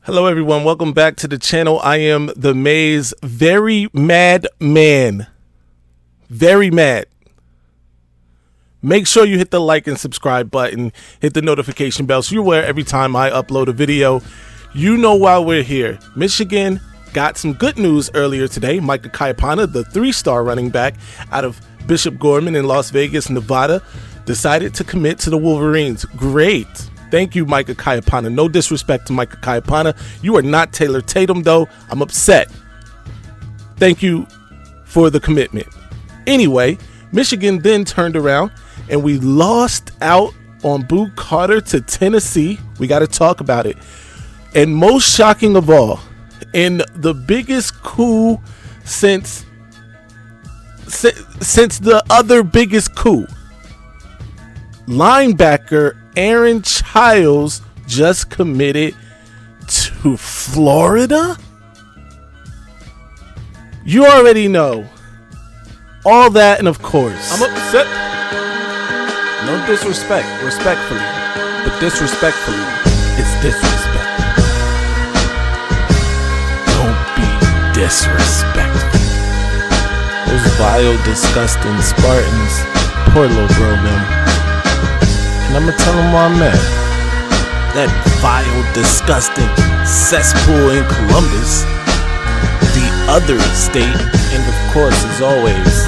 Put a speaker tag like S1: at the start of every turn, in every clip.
S1: Hello everyone, welcome back to the channel. I am the Maize, very mad man. Very mad. Make sure you hit the like and subscribe button, hit the notification bell so you're aware every time I upload a video. You know why we're here. Michigan got some good news earlier today. Micah Kayapana, the 3-star running back out of Bishop Gorman in Las Vegas, Nevada, decided to commit to the Wolverines. Great. Thank you, Micah Kayapana. No disrespect to Micah Kayapana. You are not Taylor Tatum, though. I'm upset. Thank you for the commitment. Anyway, Michigan then turned around and we lost out on Boo Carter to Tennessee. We got to talk about it. And most shocking of all, in the biggest coup since the other biggest coup, linebacker Aaron Childs just committed to Florida? You already know. All that, and of course, I'm upset. No disrespect, respectfully. But disrespectfully, it's disrespect. Don't be disrespectful. Those vile, disgusting Spartans. Poor little bro, man. And I'm gonna tell him where I'm at. That vile, disgusting cesspool in Columbus. The other state, and of course, as always,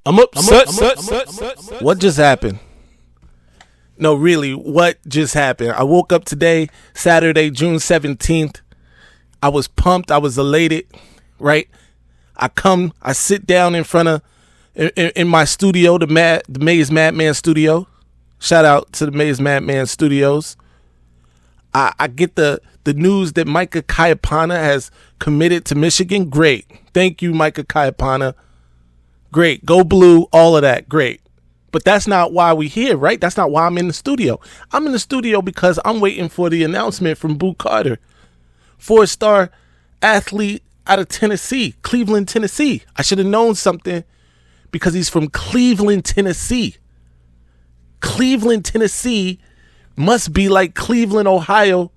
S1: I'm upset. What just happened? No, really, what just happened? I woke up today, Saturday, June 17th. I was pumped. I was elated, right? I sit down in front of, in my studio, the Maize Madman studio. Shout out to the Maize Madman Studios. I get the news that Micah Kayapana has committed to Michigan. Great. Thank you, Micah Kayapana. Great. Go Blue. All of that. Great. But that's not why we're here, right? That's not why I'm in the studio. I'm in the studio because I'm waiting for the announcement from Boo Carter. 4-star athlete out of Tennessee, Cleveland, Tennessee. I should have known something because he's from Cleveland, Tennessee. Cleveland, Tennessee must be like Cleveland, Ohio.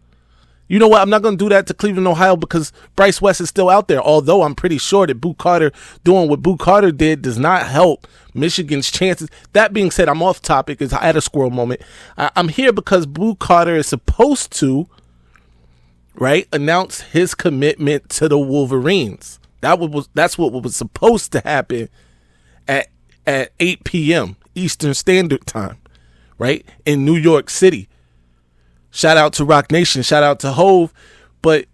S1: You know what? I'm not going to do that to Cleveland, Ohio because Bryce West is still out there. Although I'm pretty sure that Boo Carter doing what Boo Carter did does not help Michigan's chances. That being said, I'm off topic because I had a squirrel moment. I'm here because Boo Carter is supposed to, right, announce his commitment to the Wolverines. That's what was supposed to happen at 8 p.m. Eastern Standard Time. Right, in New York City. Shout out to Rock Nation, shout out to Hove, but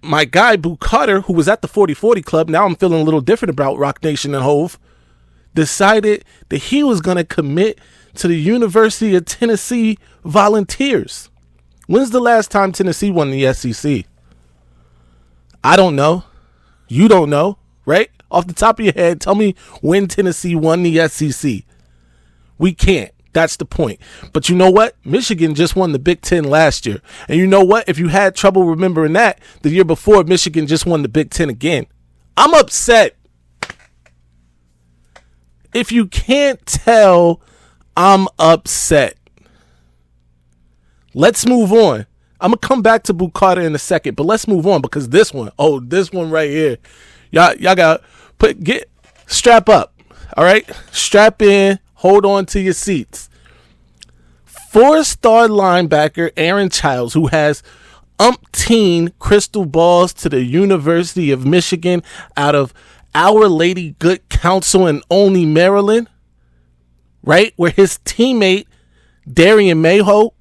S1: my guy Boo Carter, who was at the 40-40 Club, now I'm feeling a little different about Rock Nation and Hove, decided that he was going to commit to the University of Tennessee Volunteers. When's the last time Tennessee won the SEC? I don't know. You don't know, right? Off the top of your head, tell me when Tennessee won the SEC. We can't. That's the point. But you know what? Michigan just won the Big Ten last year. And you know what? If you had trouble remembering that, the year before, Michigan just won the Big Ten again. I'm upset. If you can't tell, I'm upset. Let's move on. I'm going to come back to Boo Carter in a second, but let's move on because this one right here, y'all got to strap up. All right? Strap in. Hold on to your seats. 4-star linebacker Aaron Childs, who has umpteen crystal balls to the University of Michigan out of Our Lady Good Counsel in Olney, Maryland, right? Where his teammate Darian Mayo,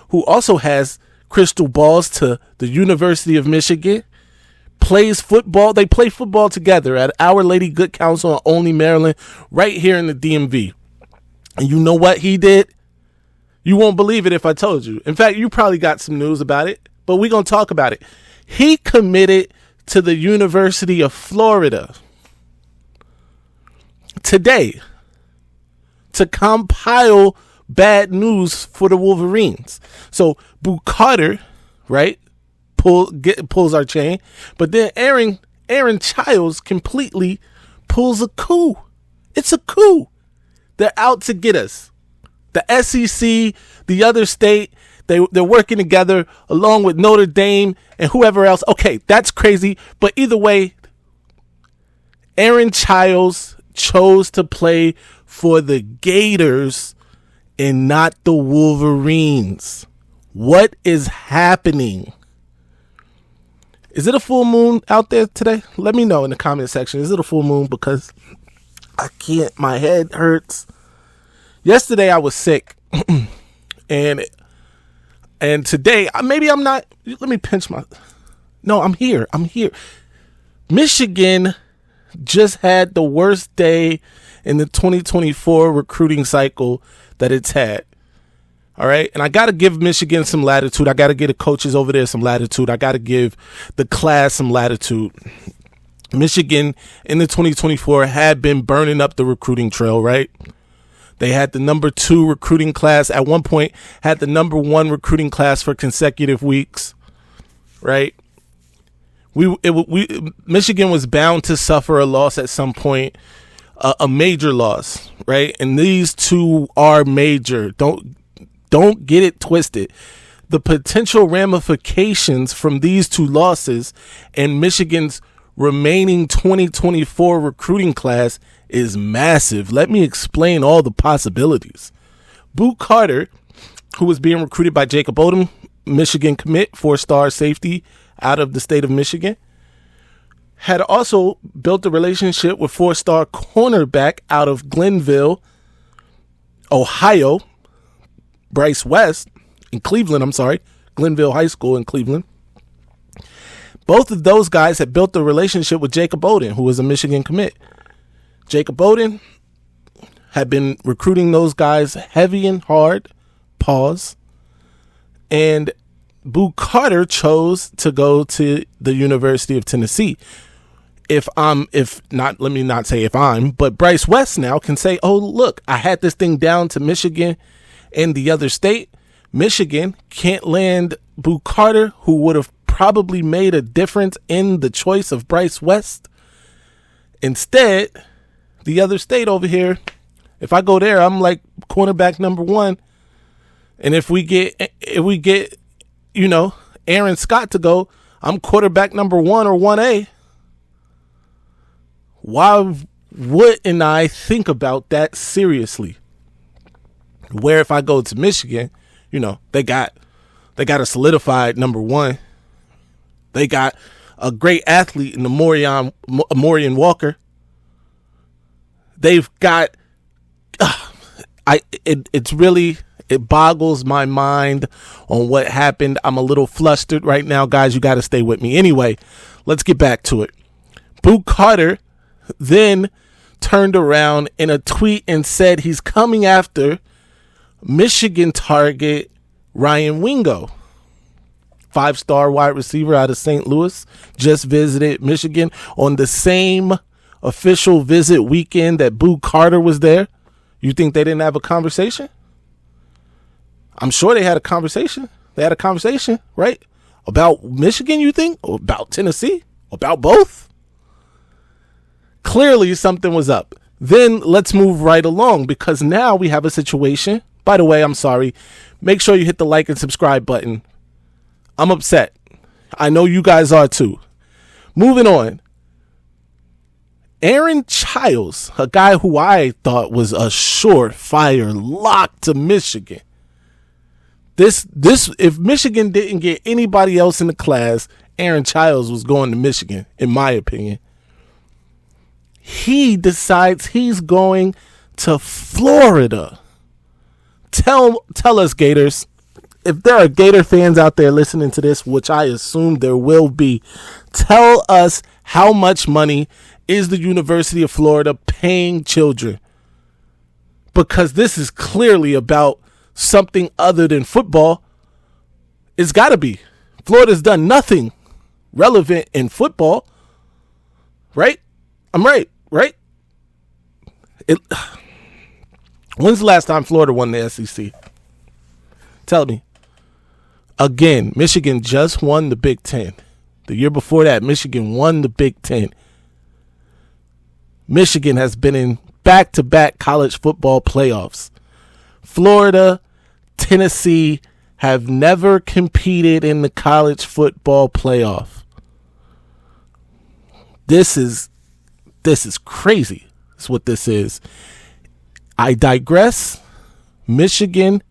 S1: who also has crystal balls to the University of Michigan, plays football. They play football together at Our Lady Good Counsel in Olney, Maryland, right here in the DMV. And you know what he did? You won't believe it if I told you. In fact, you probably got some news about it, but we're going to talk about it. He committed to the University of Florida today to compile bad news for the Wolverines. So Boo Carter, right, pulls our chain, but then Aaron Childs completely pulls a coup. It's a coup. They're out to get us. The SEC, the other state, They're working together along with Notre Dame and whoever else. Okay, that's crazy. But either way, Aaron Childs chose to play for the Gators and not the Wolverines. What is happening? Is it a full moon out there today? Let me know in the comment section. Is it a full moon? Because I can't. My head hurts. Yesterday I was sick. and today, maybe I'm not. Let me pinch my. No, I'm here. Michigan just had the worst day in the 2024 recruiting cycle that it's had. All right. And I got to give Michigan some latitude. I got to give the coaches over there some latitude. I got to give the class some latitude. Michigan in the 2024 had been burning up the recruiting trail, right? They had the number 2 recruiting class. At one point, had the number 1 recruiting class for consecutive weeks, right? Michigan was bound to suffer a loss at some point, a major loss, right? And these two are major. Don't get it twisted. The potential ramifications from these two losses and Michigan's remaining 2024 recruiting class is massive. Let me explain all the possibilities. Boo Carter, who was being recruited by Jacob Odom, Michigan commit, 4-star safety out of the state of Michigan, had also built a relationship with 4-star cornerback out of Glenville, Ohio, Bryce West, in Cleveland, Glenville High School in Cleveland. Both of those guys had built a relationship with Jacob Odom, who was a Michigan commit. Jacob Odom had been recruiting those guys heavy and hard, and Boo Carter chose to go to the University of Tennessee. But Bryce West now can say, oh, look, I had this thing down to Michigan and the other state. Michigan can't land Boo Carter, who would have probably made a difference in the choice of Bryce West. Instead, the other state over here, if I go there, I'm like cornerback number 1. And if we get, Aaron Scott to go, I'm quarterback number 1 or 1A. Why wouldn't I think about that seriously? Where if I go to Michigan, they got a solidified number 1. They got a great athlete in the Morian Walker. They've got it boggles my mind on what happened. I'm a little flustered right now, guys. You got to stay with me. Anyway, let's get back to it. Boo Carter then turned around in a tweet and said he's coming after Michigan target Ryan Wingo, 5-star wide receiver out of St. Louis, just visited Michigan on the same official visit weekend that Boo Carter was there. You think they didn't have a conversation? I'm sure they had a conversation. They had a conversation, right? About Michigan, you think? Or about Tennessee? About both? Clearly something was up. Then let's move right along, because now we have a situation. By the way, I'm sorry. Make sure you hit the like and subscribe button. I'm upset. I know you guys are too. Moving on. Aaron Childs, a guy who I thought was a surefire lock to Michigan. This if Michigan didn't get anybody else in the class, Aaron Childs was going to Michigan, in my opinion. He decides he's going to Florida. Tell us, Gators, if there are Gator fans out there listening to this, which I assume there will be, tell us how much money is the University of Florida paying children? Because this is clearly about something other than football. It's got to be. Florida's done nothing relevant in football. Right? I'm right. When's the last time Florida won the SEC? Tell me. Again, Michigan just won the Big Ten. The year before that, Michigan won the Big Ten. Michigan has been in back-to-back college football playoffs. Florida, Tennessee have never competed in the college football playoff. This is crazy. That's what this is. I digress. Michigan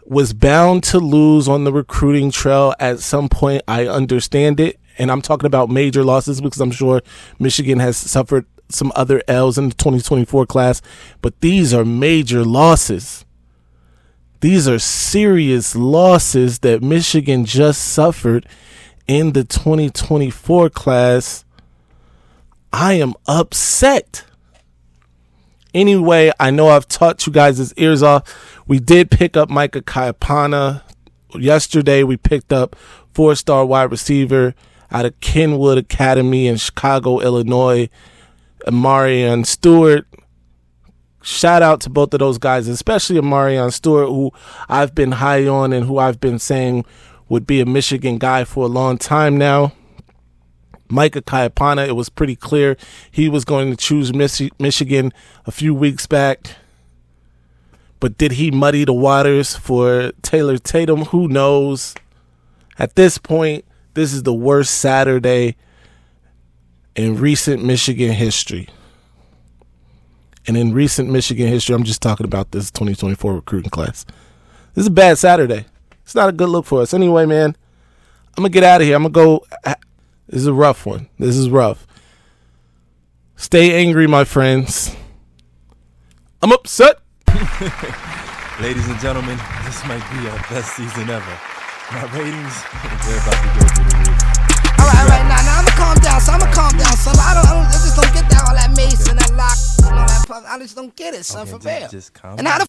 S1: was bound to lose on the recruiting trail at some point. I understand it. And I'm talking about major losses because I'm sure Michigan has suffered some other L's in the 2024 class. But these are major losses. These are serious losses that Michigan just suffered in the 2024 class. I am upset. Anyway, I know I've taught you guys' ears off. We did pick up Micah Kaipana. Yesterday, we picked up 4-star wide receiver out of Kenwood Academy in Chicago, Illinois, Amarion Stewart. Shout out to both of those guys, especially Amarion Stewart, who I've been high on and who I've been saying would be a Michigan guy for a long time now. Micah Kaipana, it was pretty clear he was going to choose Michigan a few weeks back. But did he muddy the waters for Taylor Tatum? Who knows? At this point, this is the worst Saturday in recent Michigan history. And in recent Michigan history, I'm just talking about this 2024 recruiting class. This is a bad Saturday. It's not a good look for us. Anyway, man, I'm going to get out of here. I'm going to go. This is a rough one. This is rough. Stay angry, my friends. I'm upset.
S2: Ladies and gentlemen, this might be our best season ever. My ratings, they're about to go through the roof.
S3: All right, now I'ma calm down. So I'ma calm down. So I just don't get that all that Maize and that lock, and all that. I just don't get it, son,
S2: Okay,
S3: for real.
S2: just calm
S3: And how the